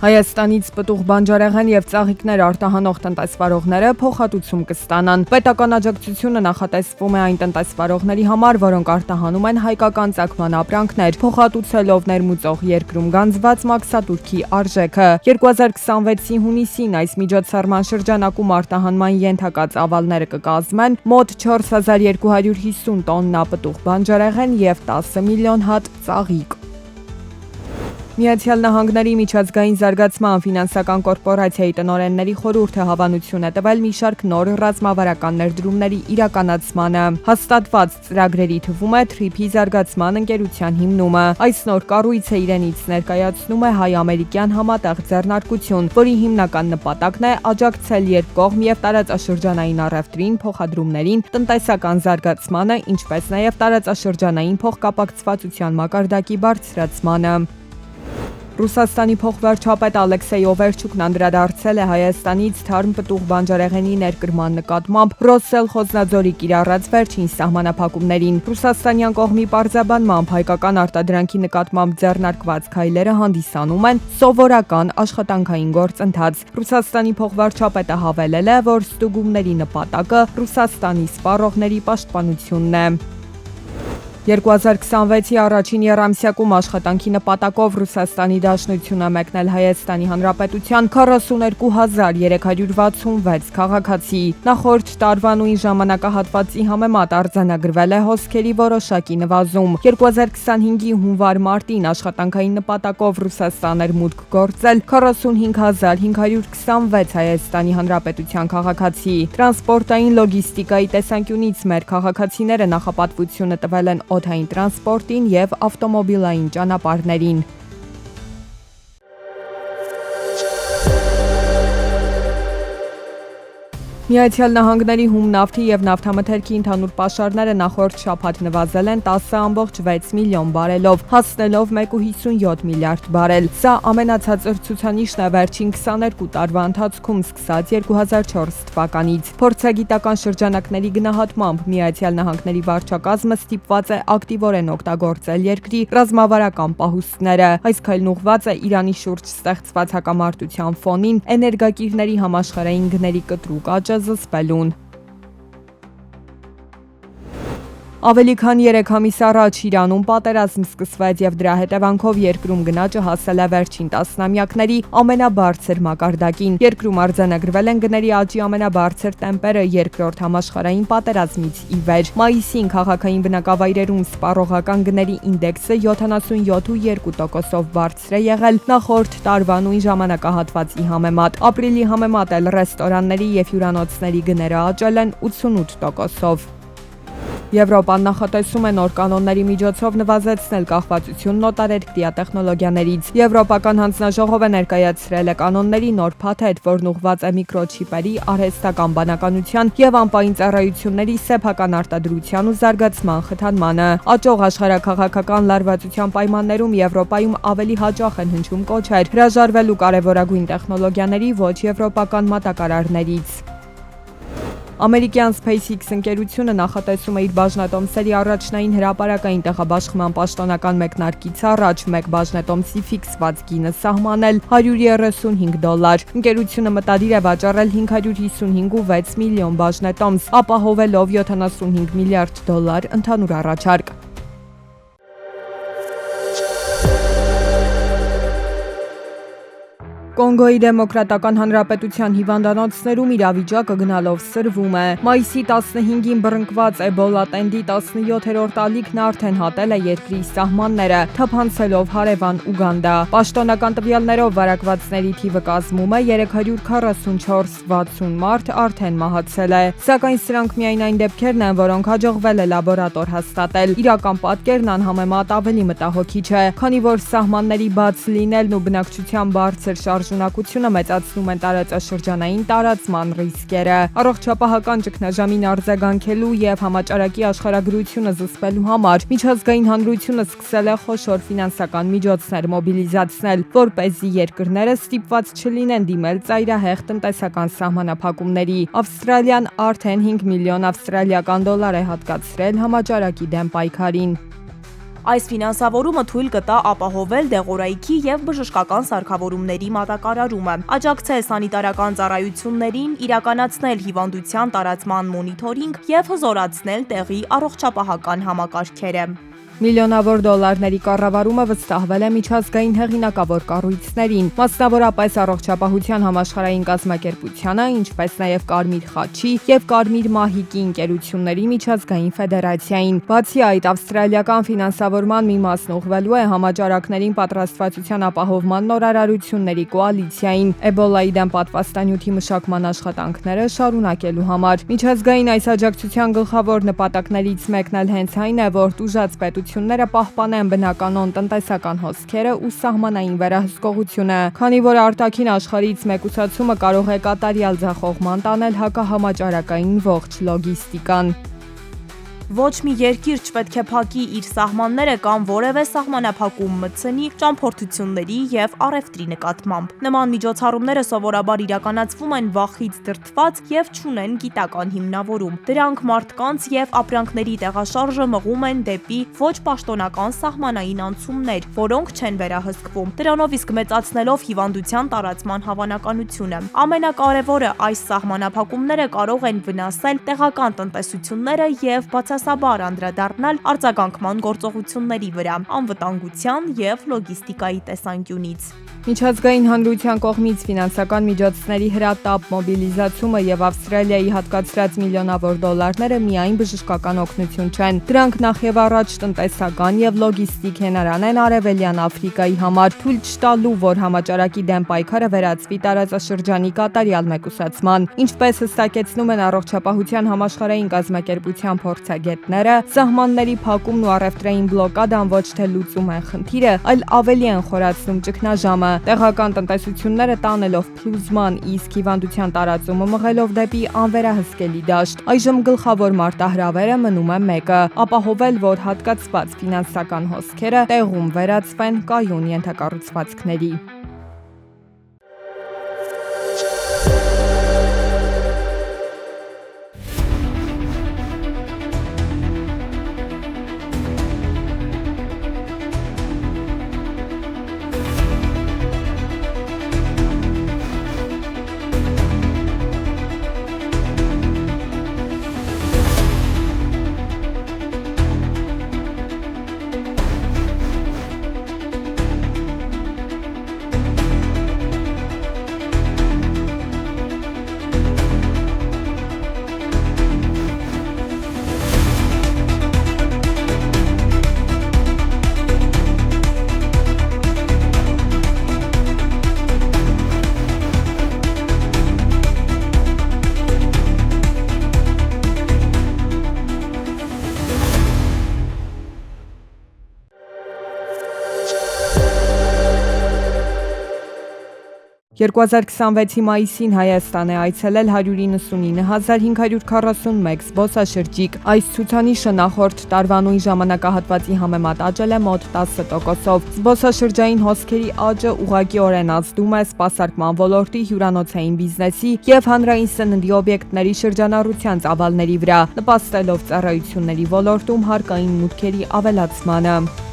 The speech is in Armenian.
Հայաստանից պտուղ բանջարեղեն եւ ծաղիկներ արտահանող տնտեսվարողները փոխհատուցում կստանան։ Պետական աջակցությունը նախատեսվում է այն տնտեսվարողների համար, որոնք արտահանում են հայկական ծագման ապրանքներ, փոխհատուցելով ներմուծող երկրում գանձված մաքսատուրքի արժեքը։ 2026-ի հունիսին այս միջոցառման շրջանակում արտահանման ենթակա ծավալները կկազմեն մոտ 4250 տոննա պտուղ բանջարեղեն եւ 10 միլիոն հատ ծաղիկ։ Միացյալ Նահանգների միջազգային զարգացման ֆինանսական կորպորացիայի տնօրենների խորհուրդը հավանություն է տվել մի շարք նոր ռազմավարական ներդրումների իրականացմանը։ Հաստատված ծրագրերի թվում է TRIP-ի զարգացման ընկերության հիմնումը։ Այս նոր կառույցը իրենից ներկայացնում է հայ-ամերիկյան համատեղ ձեռնարկություն, որի հիմնական նպատակն է աջակցել երկկողմ եւ տարածաշրջանային առևտրին, փոխադրումներին, տնտեսական զարգացմանը, ինչպես նաեւ տարածաշրջանային փոխկապակցվածության մակարդակի բարձրացմանը։ Ռուսաստանի փոխվարչապետ Ալեքսեյ Օվերչուկն անդրադարձել է Հայաստանից թարմ պտուղ բանջարեղենի ներկրման նկատմամբ Ռոսսել խոզնաձորի կիրառած վերջին սահմանափակումներին։ Ռուսաստանյան կողմի պարզաբանմամբ հայկական արտադրանքի նկատմամբ ձեռնարկված քայլերը հանդիսանում են սովորական աշխատանքային գործընթաց։ Ռուսաստանի փոխվարչապետը հավելել է, որ ստուգումների նպատակը Ռուսաստանի սպառողների պաշտպանությունն է։ 2026-ի առաջին եռամսյակում աշխատանքի նպատակով Ռուսաստանի Դաշնությունը մեկնել Հայաստանի Հանրապետության 42366 քաղաքացի։ Նախորդ տարվա նույն ժամանակահատվածի համեմատ արձանագրվել է հոսքերի որոշակի նվազում։ 2025-ի հունվար-մարտին աշխատանքային նպատակով Ռուսաստան էր մուտք գործել 45526 Հայաստանի Հանրապետության քաղաքացի։ Տրանսպորտային լոգիստիկայի տեսանկյունից մեր քաղաքացիները նախապատվությունը տվել են օդային տրանսպորտին եւ ավտոմոբիլային ճանապարհներին։ Միացյալ Նահանգների հում նավթի եւ նավթամթերքի ընդհանուր պաշարները նախորդ շաբաթ նվազել են 10.6 միլիոն բարելով, հասնելով 1.57 միլիարդ բարել։ Սա ամենացածր ցուցանիշն է վերջին 22 տարվա ընթացքում սկսած 2004 թվականից։ Փորձագիտական շրջանակների գնահատմամբ Միացյալ Նահանգների վարչակազմը ստիպված է ակտիվորեն օգտագործել երկրի ռազմավարական պահուստները։ Այս քայլն ուղղված է Իրանի շուրջ ստեղծված հակամարտության ֆոնին էներգակիրների համաշխարհային գների կտրուկ աճը զսպելուն։ Ավելի քան 3 ամիս առաջ Իրանում պատերազմ սկսվեց եւ դրա հետևանքով երկրում գնաճը հասել է վերջին տասնամյակների ամենաբարձր մակարդակին։ Երկրում արձանագրվել են գների աճի ամենաբարձր տեմպերը երկրորդ համաշխարհային պատերազմից ի վեր։ Մայիսին քաղաքային բնակավայրերում սպառողական գների ինդեքսը 77.2%-ով բարձր է եղել նախորդ տարվա նույն ժամանակահատվածի համեմատ։ Ապրիլի համեմատ էլ ռեստորանների եւ հյուրանոցների գները աճել են 88%-ով։ Եվրոպան նախատեսում է նոր կանոնների միջոցով նվազեցնել կախվածությունն օտարերկրյա տեխնոլոգիաներից։ Եվրոպական հանձնաժողովը ներկայացրել է կանոնների նոր փաթեթ, որն ուղղված է միկրոչիպերի, արհեստական բանականության եւ անպային ծառայությունների սեփական արտադրության ու զարգացման խթանմանը։ Աճող աշխարհաքաղաքական լարվածության պայմաններում Եվրոպայում ավելի հաճախ են հնչում կոչեր հրաժարվելու կարևորագույն տեխնոլոգիաների ոչ եվրոպական մատակարարներից։ Ամերիկյան SpaceX ընկերությունը նախատեսում է իր բաժնետոմսերի առաջնային հրապարակային տեղաբաշխման պաշտոնական մեկնարկից առաջ մեկ բաժնետոմսի ֆիքսված գինը սահմանել $135։ Ընկերությունը մտադիր է վաճառել 555.6 միլիոն բաժնետոմս, ապահովելով $75 միլիարդ ընդհանուր առաջարկ։ Կոնգոյի Դեմոկրատական Հանրապետության հիվանդանոցներում իրավիճակը գնալով սրվում է։ Մայիսի 15-ին բռնկված էբոլա տենդի 17-րդ ալիքն արդեն հատել է երկրի սահմանները, թափանցելով հարևան Ուգանդա։ Պաշտոնական տվյալներով վարակվածների թիվը կազմում է 344, 60 մարդ արդեն մահացել է։ Սակայն սրանք միայն այն դեպքերն են, որոնք հաջողվել է լաբորատոր հաստատել։ Իրական պատկերն անհամեմատ ավելի մտահոգիչ է, քանի որ սահմանների բաց լինելն ու բնակչության բարձր շարժունակությունը մեծացնում են տարածաշրջանային տարածման ռիսկերը։ Առողջապահական ճգնաժամին արձագանքելու եւ համաճարակի աշխարհագրությունը զսպելու համար միջազգային հանրությունը սկսել է խոշոր ֆինանսական միջոցներ մոբիլիզացնել, որպեսզի երկրները ստիպված չլինեն դիմել ծայրահեղ տնտեսական սահմանափակումների։ Ավստրալիան արդեն 5 միլիոն ավստրալիական դոլար է հատկացրել համաճարակի դեմ պայքարին։ Այս ֆինանսավորումը թույլ կտա ապահովել դեղորայքի և բժշկական սարքավորումների մատակարարումը, աջակցել սանիտարական ծառայություններին, իրականացնել հիվանդության տարածման մոնիթորինգ և հզորացնել տեղի առողջապահական համակարգերը։ Միլիոնավոր դոլարների կառավարումը վստահվել է միջազգային հեղինակավոր կառույցներին, մասնավորապես Առողջապահության համաշխարհային կազմակերպությանը, ինչպես նաև Կարմիր խաչի և Կարմիր մահիկի ընկերությունների միջազգային ֆեդերացիային։ Բացի այդ, ավստրալիական ֆինանսավորման մի մասն ուղղվելու է համաճարակներին պատրաստվածության ապահովման նորարարությունների կոալիցիային, Էբոլայի դեմ պատվաստանյութի մշակման աշխատանքները շարունակելու համար։ Միջազգային այս աջակցության գլխավոր նպատակներից մեկն էլ հենց այն է, որ տուժած պետությունները պահպանեն բնականոն տնտեսական հոսքերը ու սահմանային վերահսկողությունը, քանի որ արտաքին աշխարհից մեկուսացումը կարող է կատարյալ ձախողման տանել հակահամաճարակային ողջ լոգիստիկան։ Ոչ մի երկիր չպետք է փակի իր սահմանները կամ որևէ սահմանափակում մտցնի ճամփորդությունների և առևտրի նկատմամբ։ Նման միջոցառումները սովորաբար իրականացվում են վախից դրդված և չունեն գիտական հիմնավորում։ Դրանք մարդկանց և ապրանքների տեղաշարժը մղում են դեպի ոչ պաշտոնական սահմանային անցումներ, որոնք չեն վերահսկվում, դրանով իսկ մեծացնելով հիվանդության տարածման հավանականությունը։ Ամենակարևորը, այս սահմանափակումները կարող են վնասել տեղական տնտեսությունները և բացասաբար անդրադառնալ արձագանքման գործողությունների վրա, անվտանգության և լոգիստիկայի տեսանկյունից։ Միջազգային հանրության կողմից ֆինանսական միջոցների հրատապ մոբիլիզացումը և Ավստրալիայի հատկացրած միլիոնավոր դոլարները միայն բժշկական օգնություն չեն։ Դրանք նախ եւ առաջ տնտեսական եւ լոգիստիկ հենարան են Արևելյան Աֆրիկայի համար, թույլ չտալու, որ համաճարակի դեմ պայքարը վերածվի տարածաշրջանի կատարյալ մեկուսացման։ Ինչպես հստակեցնում են Առողջապահության համաշխարհային կազմակերպության փորձագետները, սահմանների փակումն ու առևտրային բլոկադան ոչ թե լուծում են խնդիրը, այլ ավելի են խորացնում ճգնաժամը։ Տեղական տնտեսությունները տանելով փլուզման, իսկ հիվանդության տարածումը մղելով դեպի անվերահսկելի դաշտ։ Այժմ գլխավոր մարտահրավերը մնում է մեկը՝ ապահովել, որ հատկացված ֆինանսական հոսքերը տեղում վերածվեն կայուն ենթակառուցվածքների։ «2026-ի մայիսին Հայաստան է այցելել 199,541 զբոսաշրջիկ։ Այս ցուցանիշը նախորդ տարվա նույն ժամանակահատվածի համեմատ աճել է մոտ 10%-ով։ Զբոսաշրջային հոսքերի աճը ուղղակիորեն ազդում է սպասարկման ոլորտի, հյուրանոցային բիզնեսի և հանրային սննդի օբյեկտների շրջանառության ծավալների վրա, նպաստելով ծառայությունների ոլորտում հարկային մուտքերի ավելացմանը։